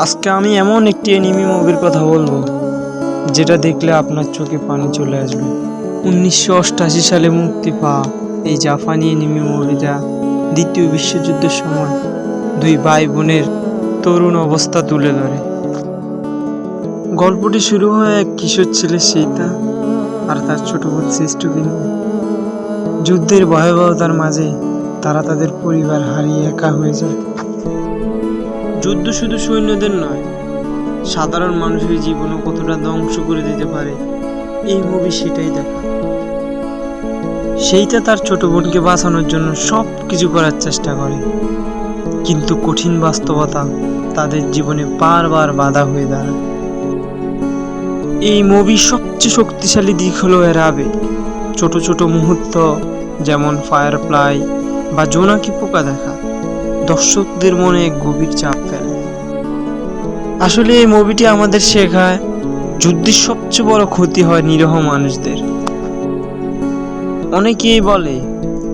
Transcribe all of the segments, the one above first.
আজকে আমি এমন একটি অ্যানিমে মুভির কথা বলবো যেটা দেখলে আপনার চোখে পানি চলে আসবে। 1988 সালে মুক্তি পাওয়া এই জাপানি অ্যানিমে মুভিটা দ্বিতীয় বিশ্বযুদ্ধের সময় দুই ভাই বোনের তরুণ অবস্থা তুলে ধরে। গল্পটি শুরু হয় এক কিশোর ছেলে সেইতা আর তার ছোট বোন শ্রেষ্ঠকে নিয়ে। যুদ্ধের ভয়াবহতার মাঝে তারা তাদের পরিবার হারিয়ে একা হয়ে যায়। যুদ্ধ শুধু সৈন্যদের নয়, সাধারণ মানুষের জীবনও কতটা ধ্বংস করে দিতে পারে এই মুভি সেটাই দেখা। সেইটা তার ছোট বোনকে বাঁচানোর জন্য সব কিছু করার চেষ্টা করে, কিন্তু কঠিন বাস্তবতা তাদের জীবনে বারবার বাধা হয়ে দাঁড়ায়। এই মুভির সবচেয়ে শক্তিশালী দিক হলো এর আবেগ। ছোট ছোট মুহূর্ত যেমন ফায়ারফ্লাই বা জোনাকি পোকা দেখা দর্শকদের মনে এক গভীর চাপ ফেলে। আসলে এই মুভিটি আমাদের শেখায় যুদ্ধের সবচেয়ে বড় ক্ষতি হয় নিরীহ মানুষদের। অনেকেই বলে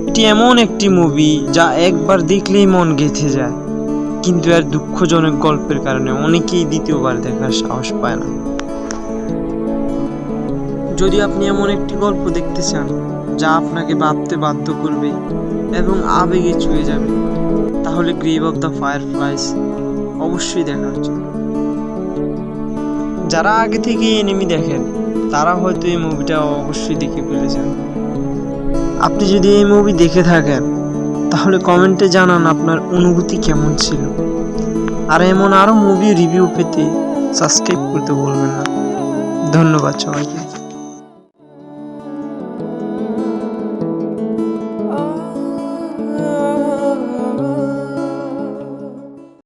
এটি এমন একটি মুভি যা একবার দেখলেই মন গেঁথে যায়, কিন্তু এর দুঃখজনক গল্পের কারণে অনেকেই দ্বিতীয়বার দেখার সাহস পায় না। যদি আপনি এমন একটি গল্প দেখতে চান যা আপনাকে ভাবতে বাধ্য করবে এবং আবেগে ছুঁয়ে যাবে, তাহলে গ্রেভ অফ দ্য ফায়ারফ্লাইস অবশ্যই দেখা উচিত। যারা আগে থেকে এনিমি দেখেন তারা হয়তো এই মুভিটা অবশ্যই দেখে ফেলেছেন। আপনি যদি এই মুভি দেখে থাকেন তাহলে কমেন্টে জানান আপনার অনুভূতি কেমন ছিল। আর এমন আরো মুভি রিভিউ পেতে সাবস্ক্রাইব করতে ভুলবেন না। ধন্যবাদ সবাইকে।